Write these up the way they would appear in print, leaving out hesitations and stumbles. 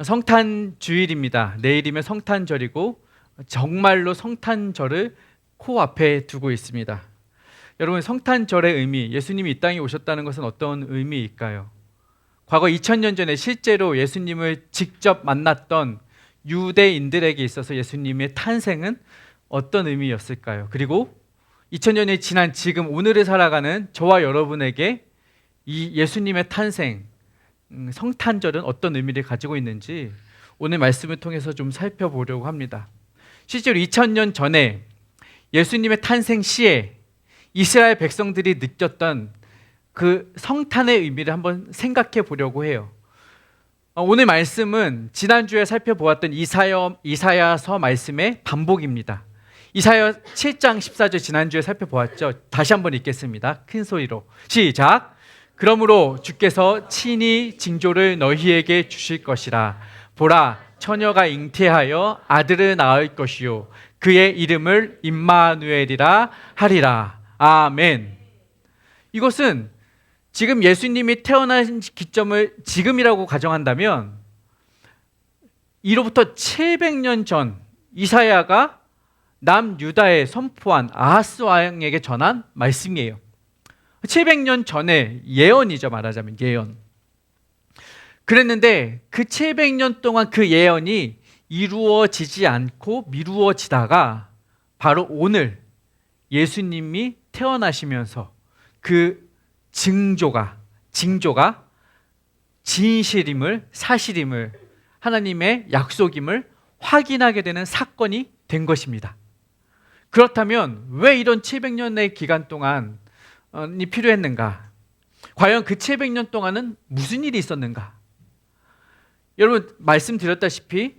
성탄 주일입니다. 내일이면 성탄절이고 정말로 성탄절을 코앞에 두고 있습니다. 여러분, 성탄절의 의미, 예수님이 이 땅에 오셨다는 것은 어떤 의미일까요? 과거 2000년 전에 실제로 예수님을 직접 만났던 유대인들에게 있어서 예수님의 탄생은 어떤 의미였을까요? 그리고 2000년이 지난 지금 오늘을 살아가는 저와 여러분에게 이 예수님의 탄생, 성탄절은 어떤 의미를 가지고 있는지 오늘 말씀을 통해서 좀 살펴보려고 합니다. 실제로 2000년 전에 예수님의 탄생 시에 이스라엘 백성들이 느꼈던 그 성탄의 의미를 한번 생각해 보려고 해요. 오늘 말씀은 지난주에 살펴보았던 이사야서 말씀의 반복입니다. 이사야 7장 14절 지난주에 살펴보았죠. 다시 한번 읽겠습니다. 큰 소리로 시작. 그러므로 주께서 친히 징조를 너희에게 주실 것이라. 보라, 처녀가 잉태하여 아들을 낳을 것이요 그의 이름을 임마누엘이라 하리라. 아멘. 이것은 지금 예수님이 태어난 기점을 지금이라고 가정한다면 이로부터 700년 전 이사야가 남유다에 선포한 아하스 왕에게 전한 말씀이에요. 700년 전에 예언이죠. 말하자면 예언. 그랬는데 그 700년 동안 그 예언이 이루어지지 않고 미루어지다가 바로 오늘 예수님이 태어나시면서 그 징조가 진실임을, 사실임을, 하나님의 약속임을 확인하게 되는 사건이 된 것입니다. 그렇다면 왜 이런 700년의 기간 동안이 필요했는가? 과연 그 700년 동안은 무슨 일이 있었는가? 여러분, 말씀드렸다시피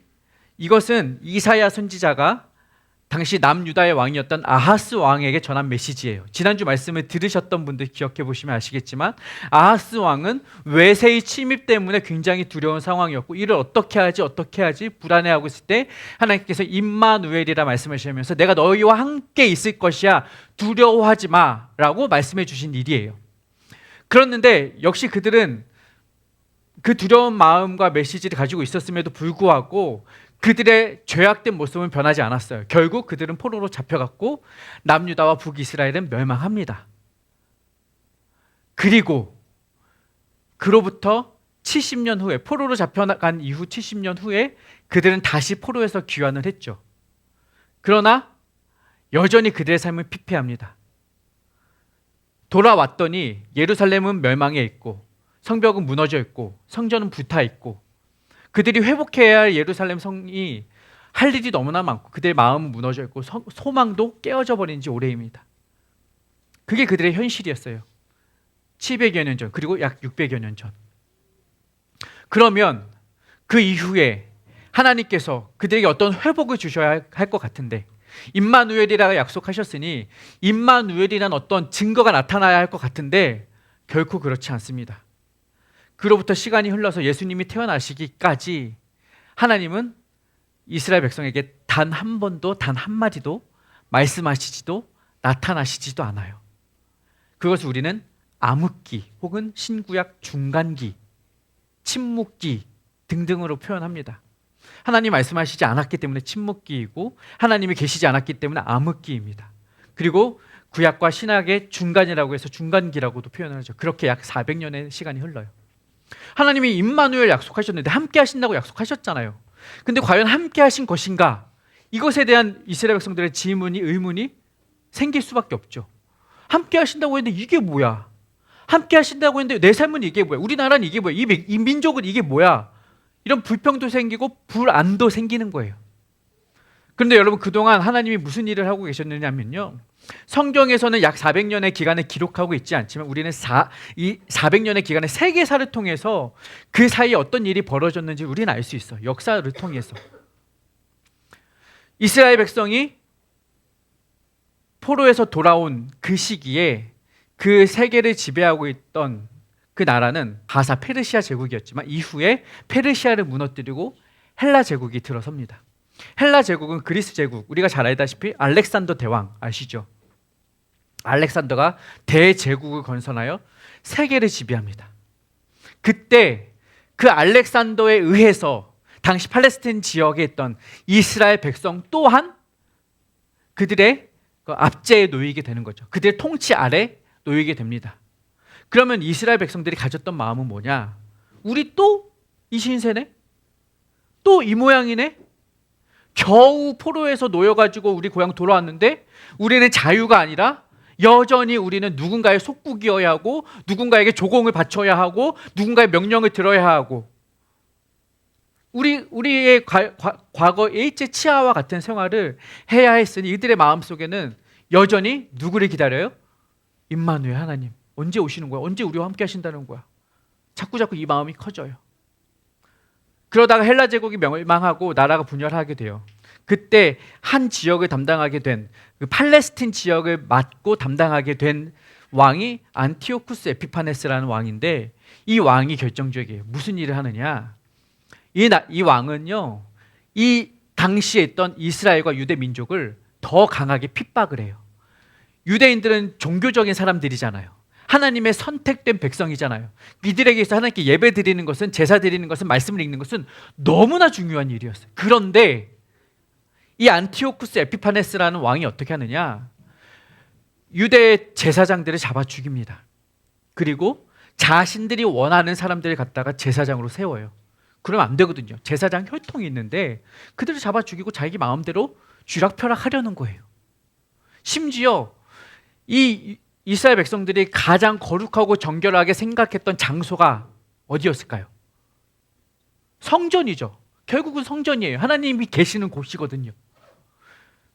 이것은 이사야 선지자가 당시 남유다의 왕이었던 아하스 왕에게 전한 메시지예요. 지난주 말씀을 들으셨던 분들 기억해 보시면 아시겠지만 아하스 왕은 외세의 침입 때문에 굉장히 두려운 상황이었고 이를 어떻게 하지 불안해하고 있을 때 하나님께서 임마누엘이라 말씀하시면서 내가 너희와 함께 있을 것이야 두려워하지 마라고 말씀해 주신 일이에요. 그랬는데 역시 그들은 그 두려운 마음과 메시지를 가지고 있었음에도 불구하고 그들의 죄악된 모습은 변하지 않았어요. 결국 그들은 포로로 잡혀갔고 남유다와 북이스라엘은 멸망합니다. 그리고 그로부터 70년 후에 포로로 잡혀간 이후 70년 후에 그들은 다시 포로에서 귀환을 했죠. 그러나 여전히 그들의 삶은 피폐합니다. 돌아왔더니 예루살렘은 멸망해 있고 성벽은 무너져 있고 성전은 불타 있고 그들이 회복해야 할 예루살렘 성이 할 일이 너무나 많고 그들의 마음은 무너져 있고 소망도 깨어져 버린 지 오래입니다. 그게 그들의 현실이었어요. 700여 년 전, 그리고 약 600여 년 전. 그러면 그 이후에 하나님께서 그들에게 어떤 회복을 주셔야 할 것 같은데 임마누엘이라고 약속하셨으니 임마누엘이란 어떤 증거가 나타나야 할 것 같은데 결코 그렇지 않습니다. 그로부터 시간이 흘러서 예수님이 태어나시기까지 하나님은 이스라엘 백성에게 단 한 번도, 단 한마디도 말씀하시지도 나타나시지도 않아요. 그것을 우리는 암흑기 혹은 신구약 중간기, 침묵기 등등으로 표현합니다. 하나님 말씀하시지 않았기 때문에 침묵기이고 하나님이 계시지 않았기 때문에 암흑기입니다. 그리고 구약과 신약의 중간이라고 해서 중간기라고도 표현하죠. 그렇게 약 400년의 시간이 흘러요. 하나님이 임마누엘 약속하셨는데 함께 하신다고 약속하셨잖아요. 근데 과연 함께 하신 것인가? 이것에 대한 이스라엘 백성들의 질문이, 의문이 생길 수밖에 없죠. 함께 하신다고 했는데 이게 뭐야? 함께 하신다고 했는데 내 삶은 이게 뭐야? 우리나라는 이게 뭐야? 이 민족은 이게 뭐야? 이런 불평도 생기고 불안도 생기는 거예요. 그런데 여러분, 그동안 하나님이 무슨 일을 하고 계셨느냐면요, 성경에서는 약 400년의 기간을 기록하고 있지 않지만 우리는 이 400년의 기간의 세계사를 통해서 그 사이에 어떤 일이 벌어졌는지 우리는 알 수 있어요. 역사를 통해서. 이스라엘 백성이 포로에서 돌아온 그 시기에 그 세계를 지배하고 있던 그 나라는 바사 페르시아 제국이었지만 이후에 페르시아를 무너뜨리고 헬라 제국이 들어섭니다. 헬라 제국은 그리스 제국, 우리가 잘 알다시피 알렉산더 대왕 아시죠? 알렉산더가 대제국을 건설하여 세계를 지배합니다. 그때 그 알렉산더에 의해서 당시 팔레스타인 지역에 있던 이스라엘 백성 또한 그들의 그 압제에 놓이게 되는 거죠. 그들의 통치 아래 놓이게 됩니다. 그러면 이스라엘 백성들이 가졌던 마음은 뭐냐? 우리 또 이 신세네? 또 이 모양이네? 겨우 포로에서 놓여가지고 우리 고향 돌아왔는데 우리는 자유가 아니라 여전히 우리는 누군가의 속국이어야 하고 누군가에게 조공을 바쳐야 하고 누군가의 명령을 들어야 하고 우리의 과거 일제 치하와 같은 생활을 해야 했으니 이들의 마음속에는 여전히 누구를 기다려요? 임마누엘 하나님 언제 오시는 거야? 언제 우리와 함께 하신다는 거야? 자꾸 이 마음이 커져요. 그러다가 헬라 제국이 멸망하고 나라가 분열하게 돼요. 그때 한 지역을 담당하게 된 그 팔레스틴 지역을 맡고 담당하게 된 왕이 안티오쿠스 에피파네스라는 왕인데 이 왕이 결정적이에요. 무슨 일을 하느냐? 이 왕은요, 이 당시에 있던 이스라엘과 유대 민족을 더 강하게 핍박을 해요. 유대인들은 종교적인 사람들이잖아요. 하나님의 선택된 백성이잖아요. 이들에게서 하나님께 예배 드리는 것은, 제사 드리는 것은, 말씀을 읽는 것은 너무나 중요한 일이었어요. 그런데 이 안티오쿠스 에피파네스라는 왕이 어떻게 하느냐? 유대 제사장들을 잡아 죽입니다. 그리고 자신들이 원하는 사람들을 갖다가 제사장으로 세워요. 그러면 안 되거든요. 제사장 혈통이 있는데 그들을 잡아 죽이고 자기 마음대로 쥐락펴락하려는 거예요. 심지어 이 이스라엘 백성들이 가장 거룩하고 정결하게 생각했던 장소가 어디였을까요? 성전이죠. 결국은 성전이에요. 하나님이 계시는 곳이거든요.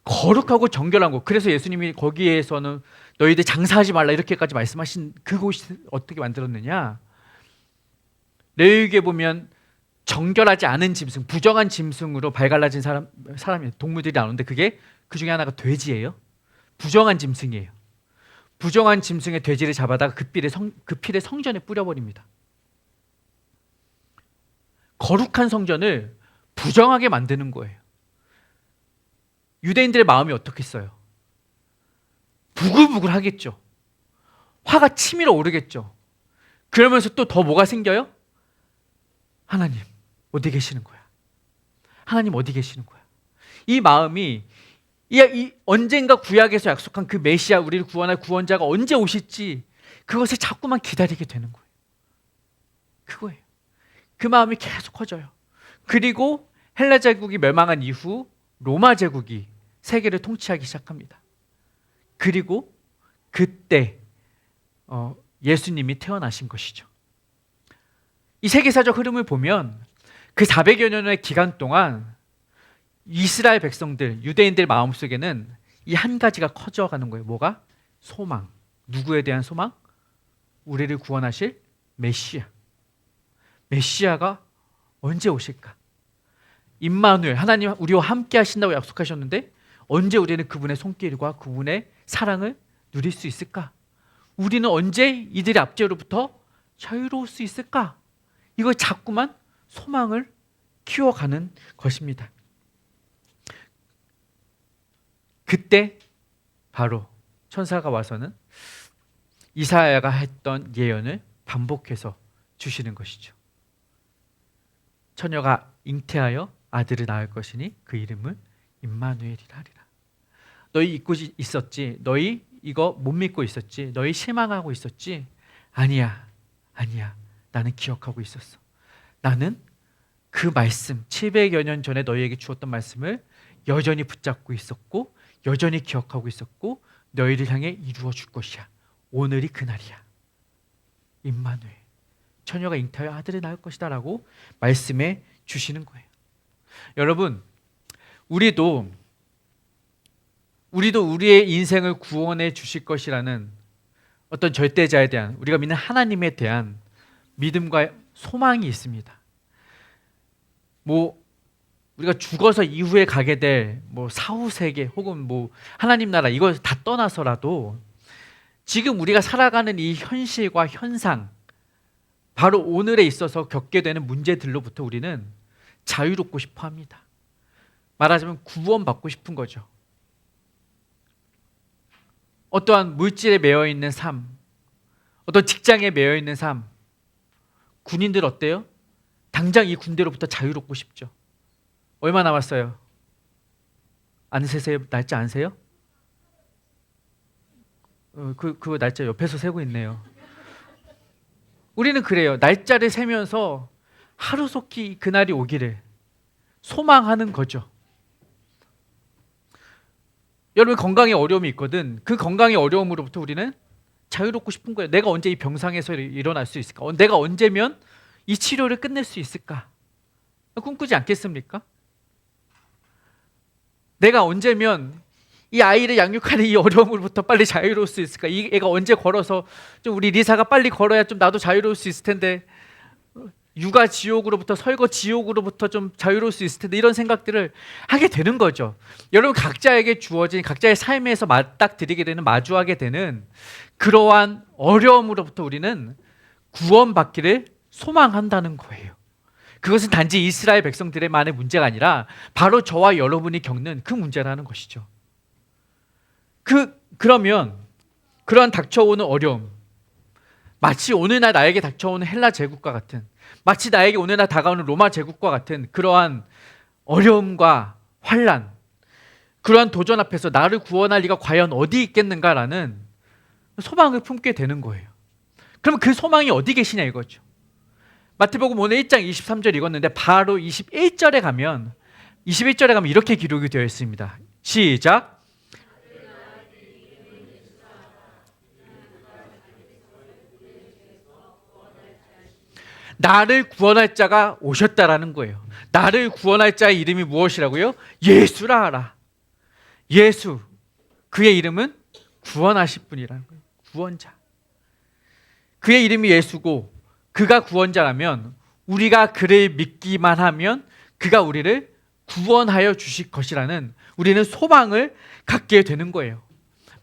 거룩하고 정결한 곳. 그래서 예수님이 거기에서는 너희들 장사하지 말라 이렇게까지 말씀하신 그곳이 어떻게 만들었느냐? 레위기에 보면 정결하지 않은 짐승, 부정한 짐승으로 발갈라진 사람이 동물들이 나오는데 그게 그 중에 하나가 돼지예요. 부정한 짐승이에요. 부정한 짐승의 돼지를 잡아다가 그 피를 성전에 뿌려버립니다. 거룩한 성전을 부정하게 만드는 거예요. 유대인들의 마음이 어떻겠어요? 부글부글 하겠죠. 화가 치밀어 오르겠죠. 그러면서 또 더 뭐가 생겨요? 하나님 어디 계시는 거야? 하나님 어디 계시는 거야? 이 마음이 이 언젠가 구약에서 약속한 그 메시아, 우리를 구원할 구원자가 언제 오실지 그것을 자꾸만 기다리게 되는 거예요. 그거예요. 그 마음이 계속 커져요. 그리고 헬라 제국이 멸망한 이후 로마 제국이 세계를 통치하기 시작합니다. 그리고 그때 예수님이 태어나신 것이죠. 이 세계사적 흐름을 보면 그 400여 년의 기간 동안 이스라엘 백성들, 유대인들 마음속에는 이 한 가지가 커져가는 거예요. 뭐가? 소망. 누구에 대한 소망? 우리를 구원하실 메시아. 메시아가 언제 오실까? 임마누엘, 하나님 우리와 함께 하신다고 약속하셨는데 언제 우리는 그분의 손길과 그분의 사랑을 누릴 수 있을까? 우리는 언제 이들의 압제로부터 자유로울 수 있을까? 이걸 자꾸만 소망을 키워가는 것입니다. 그때 바로 천사가 와서는 이사야가 했던 예언을 반복해서 주시는 것이죠. 처녀가 잉태하여 아들을 낳을 것이니 그 이름을 임마누엘이라 하리라. 너희 잊고 있었지? 너희 이거 못 믿고 있었지? 너희 실망하고 있었지? 아니야. 나는 기억하고 있었어. 나는 그 말씀 700여 년 전에 너희에게 주었던 말씀을 여전히 붙잡고 있었고 여전히 기억하고 있었고 너희를 향해 이루어 줄 것이야. 오늘이 그날이야. 임마누엘, 처녀가 잉태하여 아들을 낳을 것이다 라고 말씀해 주시는 거예요. 여러분, 우리도 우리의 인생을 구원해 주실 것이라는 어떤 절대자에 대한, 우리가 믿는 하나님에 대한 믿음과 소망이 있습니다. 우리가 죽어서 이후에 가게 될 사후 세계 혹은 하나님 나라 이걸 다 떠나서라도 지금 우리가 살아가는 이 현실과 현상, 바로 오늘에 있어서 겪게 되는 문제들로부터 우리는 자유롭고 싶어 합니다. 말하자면 구원받고 싶은 거죠. 어떠한 물질에 매여 있는 삶, 어떤 직장에 매여 있는 삶, 군인들 어때요? 당장 이 군대로부터 자유롭고 싶죠. 얼마 남았어요? 안 세세요? 날짜 안 세요? 그 날짜 옆에서 세고 있네요. 우리는 그래요. 날짜를 세면서 하루속히 그날이 오기를 소망하는 거죠. 여러분 건강에 어려움이 있거든. 그 건강의 어려움으로부터 우리는 자유롭고 싶은 거예요. 내가 언제 이 병상에서 일어날 수 있을까? 내가 언제면 이 치료를 끝낼 수 있을까? 꿈꾸지 않겠습니까? 내가 언제면 이 아이를 양육하는 이 어려움으로부터 빨리 자유로울 수 있을까? 이 애가 언제 걸어서 좀 우리 리사가 빨리 걸어야 좀 나도 자유로울 수 있을 텐데, 육아 지옥으로부터 설거 지옥으로부터 좀 자유로울 수 있을 텐데, 이런 생각들을 하게 되는 거죠. 여러분 각자에게 주어진 각자의 삶에서 맞닥뜨리게 되는, 마주하게 되는 그러한 어려움으로부터 우리는 구원받기를 소망한다는 거예요. 그것은 단지 이스라엘 백성들의만의 문제가 아니라 바로 저와 여러분이 겪는 그 문제라는 것이죠. 그러면 그러한 닥쳐오는 어려움, 마치 오늘날 나에게 닥쳐오는 헬라 제국과 같은, 마치 나에게 오늘날 다가오는 로마 제국과 같은 그러한 어려움과 환난, 그러한 도전 앞에서 나를 구원할 리가 과연 어디 있겠는가라는 소망을 품게 되는 거예요. 그럼 그 소망이 어디 계시냐 이거죠. 마태복음 오늘 1장 23절 읽었는데 바로 21절에 가면 이렇게 기록이 되어 있습니다. 시작. 나를 구원할 자가 오셨다라는 거예요. 나를 구원할 자의 이름이 무엇이라고요? 예수라 하라. 예수, 그의 이름은 구원하실 분이라는 거예요. 구원자. 그의 이름이 예수고 그가 구원자라면 우리가 그를 믿기만 하면 그가 우리를 구원하여 주실 것이라는 우리는 소망을 갖게 되는 거예요.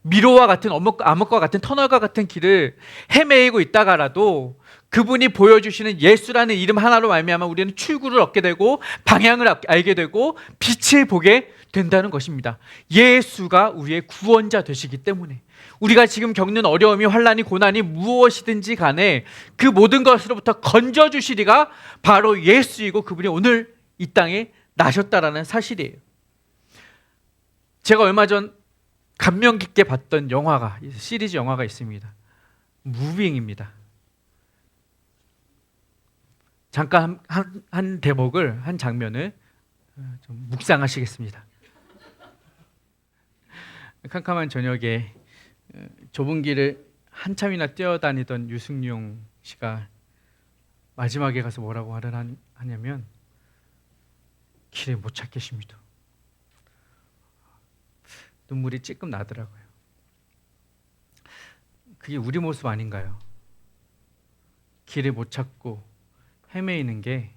미로와 같은 암흑과 같은 터널과 같은 길을 헤매이고 있다가라도 그분이 보여주시는 예수라는 이름 하나로 말미암아 우리는 출구를 얻게 되고 방향을 알게 되고 빛을 보게 된다는 것입니다. 예수가 우리의 구원자 되시기 때문에 우리가 지금 겪는 어려움이, 환난이, 고난이 무엇이든지 간에 그 모든 것으로부터 건져주시리가 바로 예수이고 그분이 오늘 이 땅에 나셨다라는 사실이에요. 제가 얼마 전 감명 깊게 봤던 영화가, 시리즈 영화가 있습니다. 무빙입니다. 잠깐 한 대목을, 한 장면을 좀 묵상하시겠습니다. 캄캄한 저녁에 좁은 길을 한참이나 뛰어다니던 유승용 씨가 마지막에 가서 뭐라고 하냐면 길을 못 찾겠습니다. 눈물이 찔끔 나더라고요. 그게 우리 모습 아닌가요? 길을 못 찾고 헤매이는 게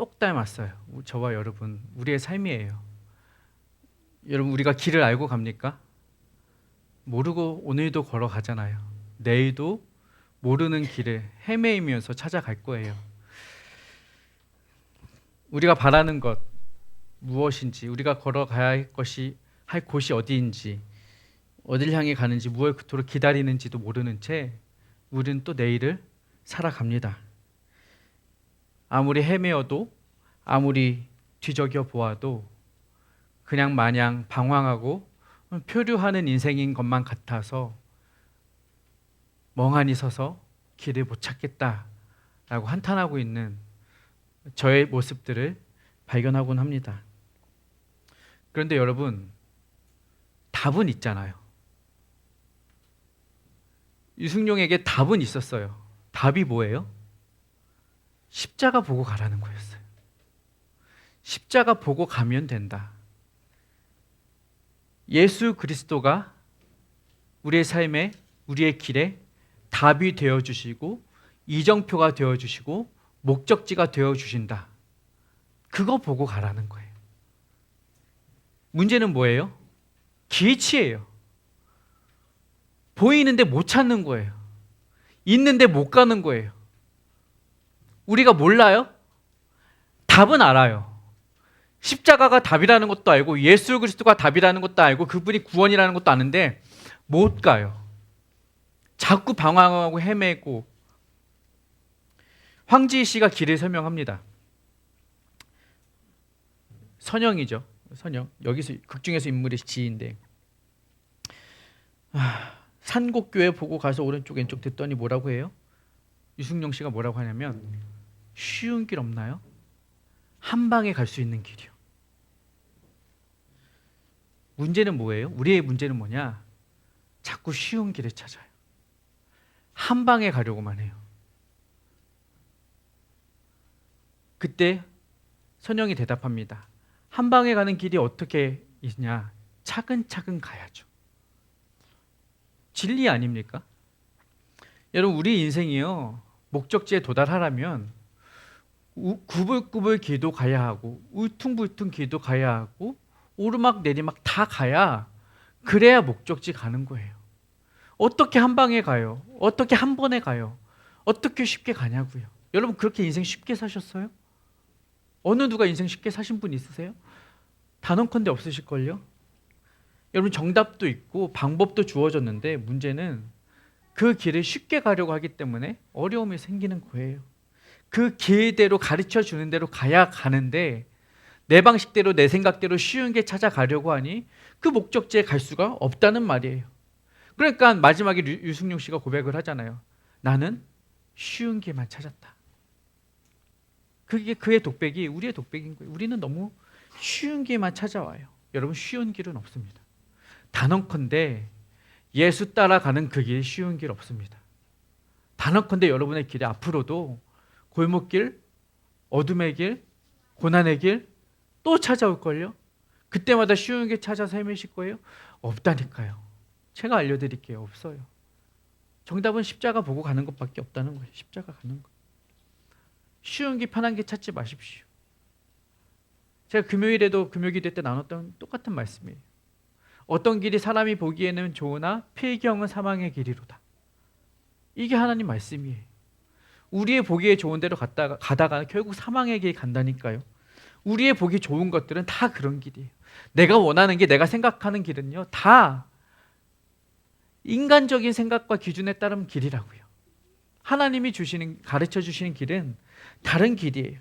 똑 닮았어요. 저와 여러분, 우리의 삶이에요. 여러분, 우리가 길을 알고 갑니까? 모르고 오늘도 걸어가잖아요. 내일도 모르는 길을 헤매이면서 찾아갈 거예요. 우리가 바라는 것 무엇인지, 우리가 걸어가야 할 곳이 어디인지, 어딜 향해 가는지, 무엇을 그토록 기다리는지도 모르는 채 우리는 또 내일을 살아갑니다. 아무리 헤매어도, 아무리 뒤적여 보아도 그냥 마냥 방황하고 표류하는 인생인 것만 같아서 멍하니 서서 길을 못 찾겠다라고 한탄하고 있는 저의 모습들을 발견하곤 합니다. 그런데 여러분, 답은 있잖아요. 유승용에게 답은 있었어요. 답이 뭐예요? 십자가 보고 가라는 거였어요. 십자가 보고 가면 된다. 예수 그리스도가 우리의 삶에, 우리의 길에 답이 되어주시고 이정표가 되어주시고 목적지가 되어주신다. 그거 보고 가라는 거예요. 문제는 뭐예요? 기치예요. 보이는데 못 찾는 거예요. 있는데 못 가는 거예요. 우리가 몰라요? 답은 알아요. 십자가가 답이라는 것도 알고 예수 그리스도가 답이라는 것도 알고 그분이 구원이라는 것도 아는데 못 가요. 자꾸 방황하고 헤매고. 황지희 씨가 길을 설명합니다. 선영이죠. 선영. 여기서 극 중에서 인물이 지인데 산곡교회 보고 가서 오른쪽 왼쪽 듣더니 뭐라고 해요? 유승용 씨가 뭐라고 하냐면 쉬운 길 없나요? 한 방에 갈 수 있는 길이요. 문제는 뭐예요? 우리의 문제는 뭐냐? 자꾸 쉬운 길을 찾아요. 한 방에 가려고만 해요. 그때 선영이 대답합니다. 한 방에 가는 길이 어떻게 있냐? 차근차근 가야죠. 진리 아닙니까? 여러분, 우리 인생이요, 목적지에 도달하려면 구불구불 길도 가야 하고 울퉁불퉁 길도 가야 하고 오르막 내리막 다 가야, 그래야 목적지 가는 거예요. 어떻게 한 방에 가요? 어떻게 한 번에 가요? 어떻게 쉽게 가냐고요. 여러분, 그렇게 인생 쉽게 사셨어요? 어느 누가 인생 쉽게 사신 분 있으세요? 단언컨대 없으실걸요? 여러분, 정답도 있고 방법도 주어졌는데 문제는 그 길을 쉽게 가려고 하기 때문에 어려움이 생기는 거예요. 그 길대로 가르쳐 주는 대로 가야 가는데 내 방식대로 내 생각대로 쉬운 게 찾아가려고 하니 그 목적지에 갈 수가 없다는 말이에요. 그러니까 마지막에 유승용 씨가 고백을 하잖아요. 나는 쉬운 길만 찾았다. 그게 그의 독백이 우리의 독백인 거예요. 우리는 너무 쉬운 길만 찾아와요. 여러분, 쉬운 길은 없습니다. 단언컨대 예수 따라가는 그 길, 쉬운 길 없습니다. 단언컨대 여러분의 길에 앞으로도 골목길, 어둠의 길, 고난의 길 또 찾아올걸요? 그때마다 쉬운 길 찾아서 헤매실 거예요? 없다니까요. 제가 알려드릴게요. 없어요. 정답은 십자가 보고 가는 것밖에 없다는 거예요. 십자가 가는 거. 쉬운 길, 편한 길 찾지 마십시오. 제가 금요일에도 금요기도 때 나눴던 똑같은 말씀이에요. 어떤 길이 사람이 보기에는 좋으나 필경은 사망의 길이로다. 이게 하나님 말씀이에요. 우리의 보기에 좋은 대로 가다가 결국 사망의 길 간다니까요. 우리의 보기 좋은 것들은 다 그런 길이에요. 내가 원하는 게, 내가 생각하는 길은요, 다 인간적인 생각과 기준에 따른 길이라고요. 하나님이 가르쳐 주시는 길은 다른 길이에요.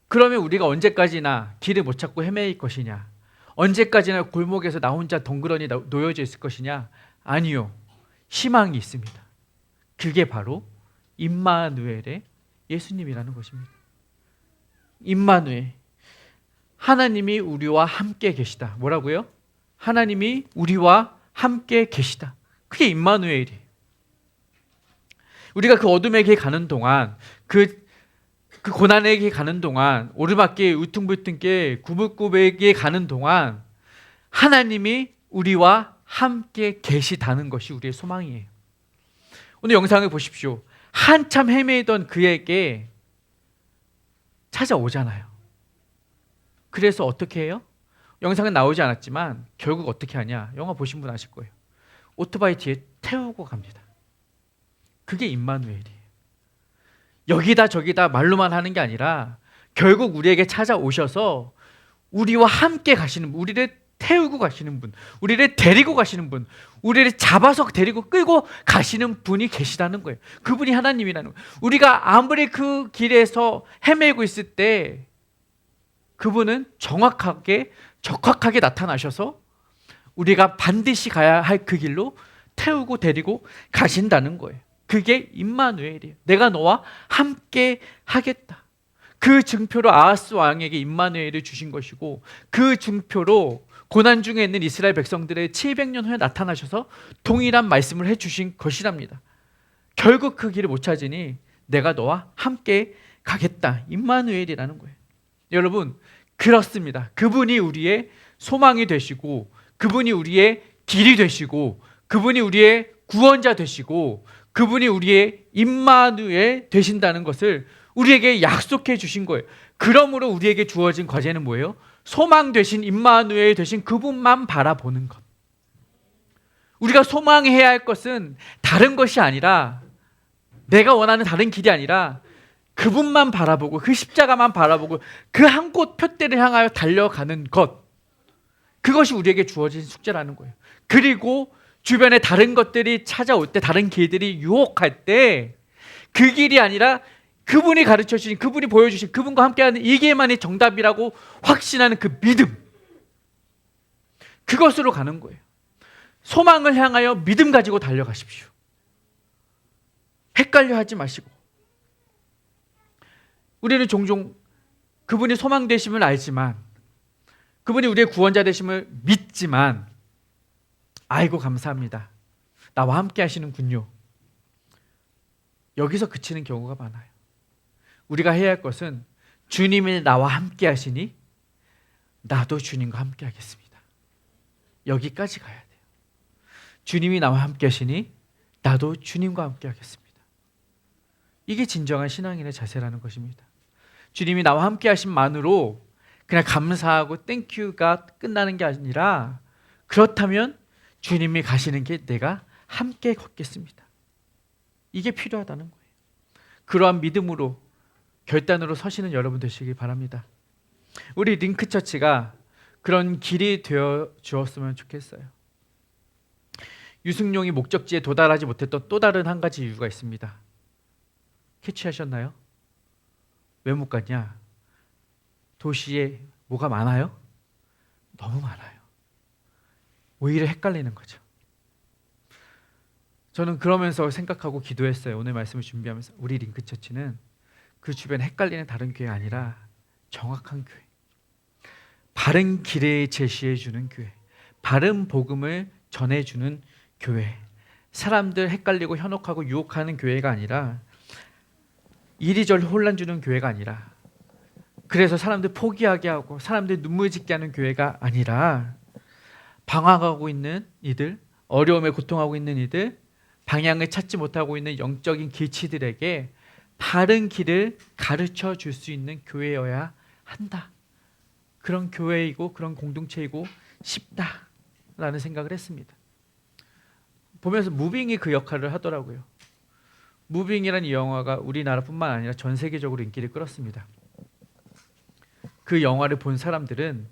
그러면 우리가 언제까지나 길을 못 찾고 헤매일 것이냐? 언제까지나 골목에서 나 혼자 덩그러니 놓여져 있을 것이냐? 아니요. 희망이 있습니다. 그게 바로 임마누엘의 예수님이라는 것입니다. 임마누엘. 하나님이 우리와 함께 계시다. 뭐라고요? 하나님이 우리와 함께 계시다. 그게 임마누엘이에요. 우리가 그 어둠의 길 가는 동안, 그 고난의 길 가는 동안, 오르막길, 울퉁불퉁길, 구불구불 길 가는 동안 하나님이 우리와 함께 계시다는 것이 우리의 소망이에요. 오늘 영상을 보십시오. 한참 헤매던 그에게 찾아오잖아요. 그래서 어떻게 해요? 영상은 나오지 않았지만 결국 어떻게 하냐? 영화 보신 분 아실 거예요. 오토바이 뒤에 태우고 갑니다. 그게 임마누엘이에요. 여기다 저기다 말로만 하는 게 아니라 결국 우리에게 찾아오셔서 우리와 함께 가시는 분, 우리를 태우고 가시는 분, 우리를 데리고 가시는 분, 우리를 잡아서 데리고 끌고 가시는 분이 계시다는 거예요. 그분이 하나님이라는 거예요. 우리가 아무리 그 길에서 헤매고 있을 때 그분은 정확하게, 적확하게 나타나셔서 우리가 반드시 가야 할 그 길로 태우고 데리고 가신다는 거예요. 그게 임마누엘이에요. 내가 너와 함께 하겠다. 그 증표로 아하스 왕에게 임마누엘을 주신 것이고, 그 증표로 고난 중에 있는 이스라엘 백성들의 700년 후에 나타나셔서 동일한 말씀을 해주신 것이랍니다. 결국 그 길을 못 찾으니 내가 너와 함께 가겠다. 임마누엘이라는 거예요. 여러분, 그렇습니다. 그분이 우리의 소망이 되시고, 그분이 우리의 길이 되시고, 그분이 우리의 구원자 되시고, 그분이 우리의 임마누엘 되신다는 것을 우리에게 약속해 주신 거예요. 그러므로 우리에게 주어진 과제는 뭐예요? 소망 되신 임마누엘 되신 그분만 바라보는 것. 우리가 소망해야 할 것은 다른 것이 아니라, 내가 원하는 다른 길이 아니라 그분만 바라보고 그 십자가만 바라보고 그 한 곳 표대를 향하여 달려가는 것. 그것이 우리에게 주어진 숙제라는 거예요. 그리고 주변에 다른 것들이 찾아올 때, 다른 길들이 유혹할 때 그 길이 아니라 그분이 가르쳐 주신, 그분이 보여주신, 그분과 함께하는 이게만이 정답이라고 확신하는 그 믿음, 그것으로 가는 거예요. 소망을 향하여 믿음 가지고 달려가십시오. 헷갈려 하지 마시고. 우리는 종종 그분이 소망 되심을 알지만, 그분이 우리의 구원자 되심을 믿지만, 아이고 감사합니다, 나와 함께 하시는군요, 여기서 그치는 경우가 많아요. 우리가 해야 할 것은 주님이 나와 함께 하시니 나도 주님과 함께 하겠습니다, 여기까지 가야 돼요. 주님이 나와 함께 하시니 나도 주님과 함께 하겠습니다. 이게 진정한 신앙인의 자세라는 것입니다. 주님이 나와 함께 하심만으로 그냥 감사하고 땡큐가 끝나는 게 아니라, 그렇다면 주님이 가시는 게 내가 함께 걷겠습니다, 이게 필요하다는 거예요. 그러한 믿음으로 결단으로 서시는 여러분 되시기 바랍니다. 우리 링크처치가 그런 길이 되어 주었으면 좋겠어요. 유승룡이 목적지에 도달하지 못했던 또 다른 한 가지 이유가 있습니다. 캐치하셨나요? 왜 못 갔냐? 도시에 뭐가 많아요? 너무 많아요. 오히려 헷갈리는 거죠. 저는 그러면서 생각하고 기도했어요. 오늘 말씀을 준비하면서 우리 링크처치는 그 주변에 헷갈리는 다른 교회가 아니라 정확한 교회, 바른 길을 제시해주는 교회, 바른 복음을 전해주는 교회, 사람들 헷갈리고 현혹하고 유혹하는 교회가 아니라, 이리저리 혼란 주는 교회가 아니라, 그래서 사람들 포기하게 하고 사람들 눈물 짓게 하는 교회가 아니라, 방황하고 있는 이들, 어려움에 고통하고 있는 이들, 방향을 찾지 못하고 있는 영적인 길치들에게 바른 길을 가르쳐 줄 수 있는 교회여야 한다. 그런 교회이고 그런 공동체이고 싶다라는 생각을 했습니다. 보면서 무빙이 그 역할을 하더라고요. 무빙이라는 이 영화가 우리나라뿐만 아니라 전 세계적으로 인기를 끌었습니다. 그 영화를 본 사람들은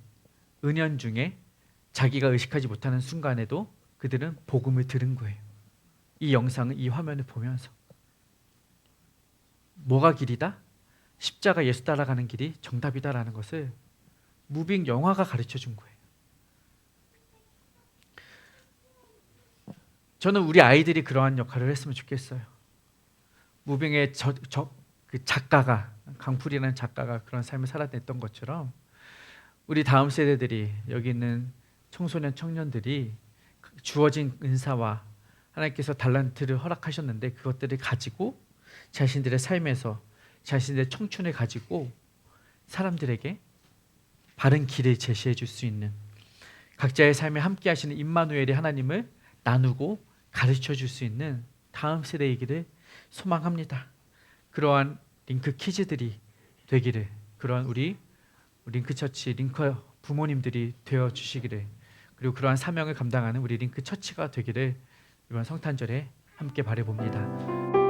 은연중에 자기가 의식하지 못하는 순간에도 그들은 복음을 들은 거예요. 이 영상을, 이 화면을 보면서 뭐가 길이다? 십자가 예수 따라가는 길이 정답이다라는 것을 무빙 영화가 가르쳐 준 거예요. 저는 우리 아이들이 그러한 역할을 했으면 좋겠어요. 무빙의 그 작가가, 강풀이라는 작가가 그런 삶을 살아냈던 것처럼, 우리 다음 세대들이, 여기 있는 청소년 청년들이 주어진 은사와 하나님께서 달란트를 허락하셨는데 그것들을 가지고 자신들의 삶에서, 자신들의 청춘을 가지고 사람들에게 바른 길을 제시해 줄 수 있는, 각자의 삶에 함께 하시는 임마누엘의 하나님을 나누고 가르쳐 줄 수 있는 다음 세대이기를 소망합니다. 그러한 링크 키즈들이 되기를, 그러한 우리 링크처치, 링크 부모님들이 되어 주시기를, 그리고 그러한 사명을 감당하는 우리 링크처치가 되기를 이번 성탄절에 함께 바라봅니다.